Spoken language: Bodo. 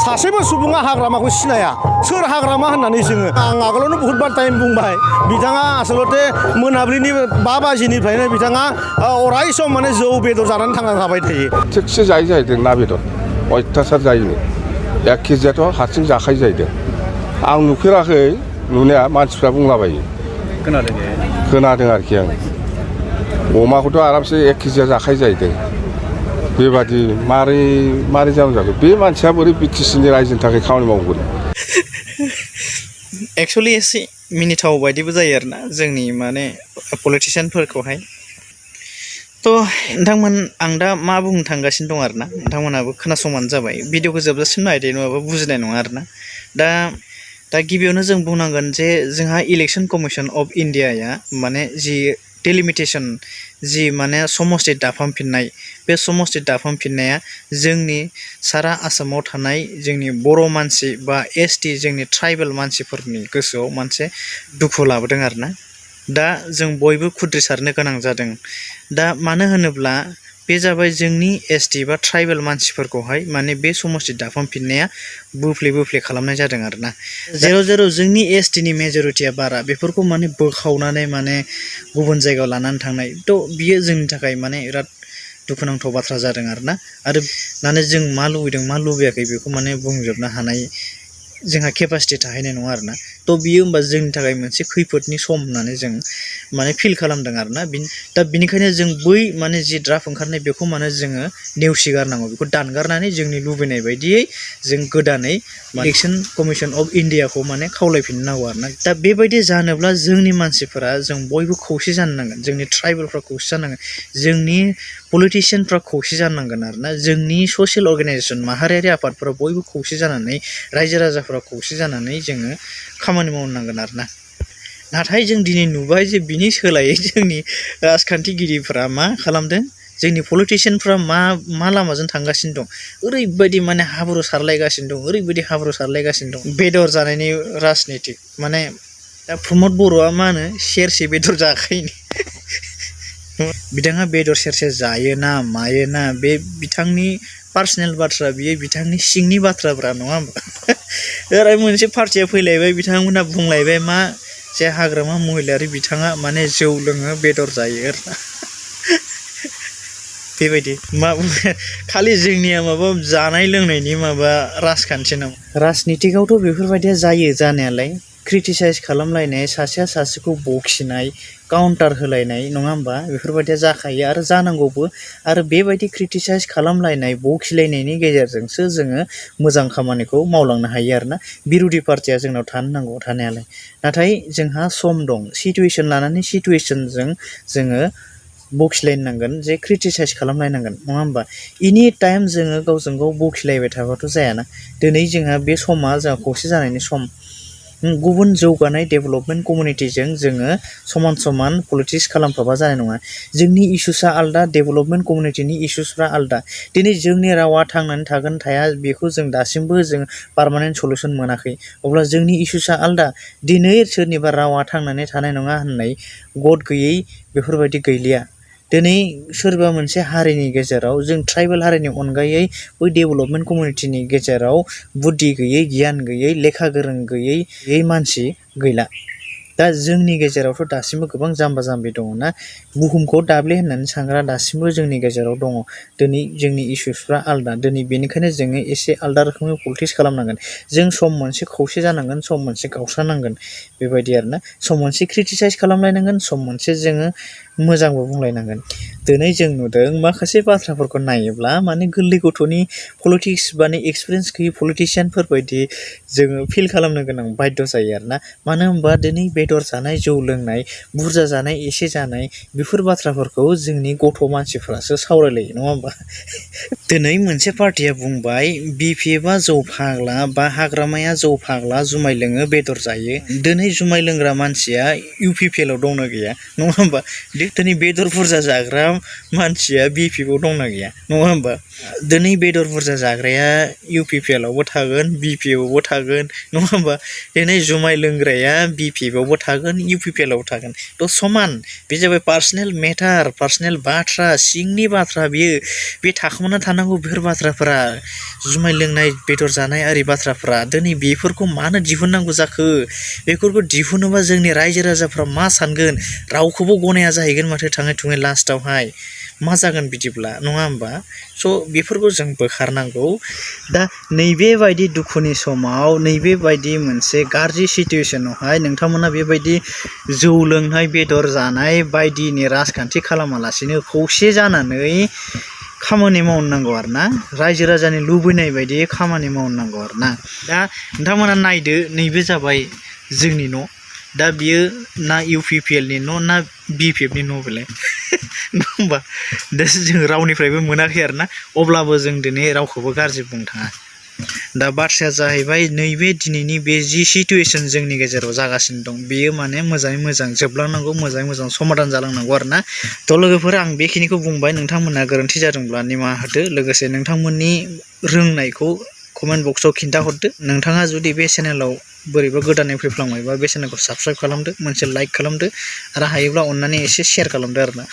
सासेबो सुबुङा हाग्रामाखौ सिनाया सोर हाग्रामा होननानै जोङो आं आगोलावनो बहुत बार टाइम बुंबाय बिथाङा आसलते मोनाबिलिनि 5 बाजिनिफ्रायनो बिथाङा अराय सम माने जौ बेदर जानानै थांना थाबाय थायो थिगसे जायो जाहैदों ना बेदर अयथासार जायोनो 1 केजियाथ' हारसिं जाखायो जाहैदों आं नुफेराखै नुनाया मानसिफ्रा बुंलाबायो खोनादों आरोखि आं अमाखौथ' आरामसे 1 केजिया जाखायो जाहैदों बेबादि मारै जागोन बे मानसिया बोरै बिटिसिनि रायजोनि थाखाय खामानि मावगोन एक्चुअली एसे मिनिथाव बायदिबो जायो आरोना जोंनि माने पलिटिशियानफोरखौहाय थ' नोंथांमोन आं दा मा बुंनो थांगासिनो दं आरोना नोंथांमोनाबो खोनासंबानो जाबाय भिडिअखौ जोबजासिम नायदो नङाबा बुजिनाय नङा आरोना दा गिबियावनो जों बुंनांगोन जे जोंहा इलेक्शन कमिसन अफ इन्डियाया माने जि डेलिमिटेशन जि माने समस्ति दाफामफिननाय बे समस्ति दाफामफिननाया जोंनि सारा आसामाव थानाय जोंनि बर' मानसि बा एसटि जोंनि ट्राइबेल मानसिफोरनि गोसोआव मोनसे दुखु लाबोदों आरोना दा जों बयबो खुद्रिसारनो गोनां जादों दा मानो होनोब्ला बे जाबाय जोंनि एसटि बा ट्राइबेल मानसिफोरखौहाय माने बे समस्ति दाफामफिननाया बुफ्ले खालामनाय जादों आरोना जेराव जोंनि एसटिनि मेजरिटिया बारा बेफोरखौ माने बोखावनानै माने गुबुन जायगायाव लानानै थांनाय थ' बियो जोंनि थाखाय माने बिराद दुखुनांथाव बाथ्रा जादों आरोना आरो माने जों मा लुबैदों मा लुबैयाखै बेखौ माने बुंजोबनो हानाय जोंहा केपासिटि थाहैनाय नङा आरोना थ' बियो होमबा जोंनि थाखाय मोनसे खैफोदनि सम होननानै जों माने फिल खालामदों आरोना दा बिनिखायनो जों बै माने जि ड्राफ्ट ओंखारनाय बेखौ माने जोङो नेवसिगारनांगौ बेखौ दानगारनानै जोंनि लुबैनाय बायदियै जों गोदानै इलेक्शन कमिसन अफ इन्डियाखौ माने खावलायफिननांगौ आरोना दा बेबायदि जानोब्ला जोंनि मानसिफोरा जों बयबो खौसे जानो नांगोन जोंनि ट्राइबेलफ्रा खौसे जानांगोन जोंनि पलिटिशियानफ्रा खौसे जानांगोन आरोना जोंनि ससियेल अर्गेनाइजेसन माहारियारि आफादफोरा बयबो खौसे जानानै रायजो राजाफोरा खौसे जानानै जोङो खामानि मावनांगोन आरोना नाथाय जों दिनै नुबाय जे बिनि सोलायै जोंनि राजखान्थिगिरिफ्रा मा खालामदों जोंनि पलिटिशियानफ्रा मा लामाजों थांगासिनो दं ओरैबायदि माने हाब्रु सारलायगासिनो दं ओरैबायदि हाब्रु सारलायगासिनो दं बेदर जानायनि राजनिति माने दा प्रमद बर'आ मा होनो सेरसे बेदर जाखायोनो बिथाङा बेदर सेरसे जायोना मायोना बे बिथांनि पार्सनेल बाथ्रा बियो बिथांनि सिंनि बाथ्राफ्रा नङा होमबा ओरै मोनसे पार्टिया फैलायबाय बिथांमोनहा बुंलायबाय मा जे हाग्रामा महिलारि बिथाङा माने जौ लोङो बेदर जायो आरोना बेबायदि मा खालि जोंनिया माबा जानाय लोंनायनि माबा राजखान्थि नामा राजनितिकआवथ' बेफोरबायदिया जायो जानायालाय क्रिटिसाइज खालामलायनाय सासेया सासेखौ बखिनाय काउन्टार होलायनाय नङा होमबा बेफोरबायदिया जाखायो आरो जानांगौबो आरो बेबायदि क्रिटिसाइज खालामलायनाय बखिलायनायनि गेजेरजोंसो जोङो मोजां खामानिखौ मावलांनो हायो आरोना बिर'धि पार्टिया जोंनाव थानो नांगौ थानायालाय नाथाय जोंहा सम दं सिटुवेसन लानानै सिटुवेसनजों जोङो बखिलायनांगोन जे क्रिटिसाइज खालामलायनांगोन नङा होमबा एनि टाइम जोङो गावजों गाव बखिलायबाय थाबाथ' जायाना दिनै जोंहा बे समा जोंहा खौसे जानायनि सम गुबुन जौगानाय डेभेलपमेन्ट कमिउनिटिजों जोङो समान पलिटिक्स खालामफाबा जानाय नङा जोंनि इस्युसआ आलदा डेभेलपमेन्ट कमिउनिटिनि इस्युसफ्रा आलदा दिनै जोंनि रावा थांनानै थागोन थाया बेखौ जों दासिमबो जों पार्मानेन्ट सलुसन मोनाखै अब्ला जोंनि इस्युसआ आलदा दिनै सोरनिबा रावा थांनानै थानाय नङा होननाय गद गैयै बेफोरबायदि गैलिया दिनै सोरबा मोनसे हारिनि गेजेराव जों ट्राइबेल हारिनि अनगायै बै डेभेलपमेन्ट कमिउनिटिनि गेजेराव बुद्धि गैयै गियान गैयै लेखा गोरों गैयै मानसि गैला दा जोंनि गेजेरावथ' दासिमबो गोबां जाम्बा जाम्बि दङ ना बुहुमखौ दाब्ले होननानै सानग्रा दासिमबो जोंनि गेजेराव दङ दिनै जोंनि इस्युसफ्रा आलदा दिनै बेनिखायनो जोङो एसे आलदा रोखोमै पलिटिक्स खालामनांगोन जों सम मोनसे खौसे जानांगोन सम मोनसे गावस्रानांगोन बेबायदि आरोना सम मोनसे क्रिटिसाइज खालामलायनांगोन सम मोनसे जोङो मोजांबो बुंलायनांगोन दिनै जों नुदों माखासे बाथ्राफोरखौ नायोब्ला माने गोरलै गथ'नि पलिटिक्स माने एक्सपिरियेन्स गैयै पलिटिशियानफोर बायदि जोङो फिल खालामनो गोनां बाध्य जायो आरोना मानो होनबा दिनै बेदर जानाय जौ लोंनाय बुरजा जानाय एसे जानाय बेफोर बाथ्राफोरखौ जोंनि गथ' मानसिफ्रासो सावरायलायो नङा होमबा दिनै मोनसे पार्टिया बुंबाय बिपिएफआ जौ फाग्ला बा हाग्रामाया जौ फाग्ला जुमाय लोङो बेदर जायो दिनै जुमाय लोंग्रा मानसिया इउपिपिएलआव दंना गैया नङा होमबा दिनै बेदर बुरजा जाग्रा मानसिया बिपिएफआव दंना गैया नङा होमबा दिनै बेदर बुरजा जाग्राया UPPL आवबो थागोन BPF आवबो थागोन नङा होमबा दिनै जुमाय लोंग्राया BPF आवबो थागोन UPPL आवबो थागोन थ' समान बे जाबाय पार्सनेल मेटार पार्सनेल बाथ्रा सिंनि बाथ्रा बियो बे थाखोमाना थानांगौ बेफोर बाथ्राफोरा जुमाय लोंनाय बेदर जानाय आरि बाथ्राफोरा दिनै बेफोरखौ मानो दिहुननांगौ जाखो बेफोरखौ दिहुनोबा जोंनि रायजो राजाफ्रा मा सानगोन रावखौबो गनाया जाहैगोन माथो थाङै थुङै लास्टावहाय मा जागोन बिदिब्ला नङा होमबा स' बेफोरखौ जों बोखारनांगौ दा नैबे बायदि दुखुनि समाव नैबे बायदि मोनसे गाज्रि सिटुवेसनावहाय नोंथांमोना बेबायदि जौ लोंनाय बेदर जानाय बायदिनि राजखान्थि खालामालासिनो खौसे जानानै खामानि मावनांगौ आरो ना रायजो राजानि लुबैनाय बायदि खामानि मावनांगौ आरो ना दा नोंथांमोना नायदो नैबे जाबाय जोंनि न' दा बियो ना UPPL नि न' ना BPF नि न' बेलाय नङा होमबा दा जों रावनिफ्रायबो मोनाखै आरो ना अब्लाबो जों दिनै रावखौबो गाज्रि बुंनो थाङा दा बाथ्राया जाहैबाय नैबे दिनैनि बे जि सिटुवेसन जोंनि गेजेराव जागासिनो दं बेयो माने मोजाङै मोजां जोबलांनांगौ मोजाङै मोजां समाधान जालांनांगौ आरो ना थ' लोगोफोर आं बेखिनिखौ बुंबाय नोंथांमोना गोरोन्थि जादोंब्ला निमाहा होदो लोगोसे नोंथांमोननि रोंनायखौ कमेन्ट बक्सआव खिन्थाहरदो नोंथाङा जुदि बे चेनेलाव बोरैबा गोदानै फैफ्लांबायबा बे चेनेलखौ साबस्क्राइब खालामदो मोनसे लाइक खालामदो आरो हायोब्ला अननानै एसे शेयार खालामदो आरो ना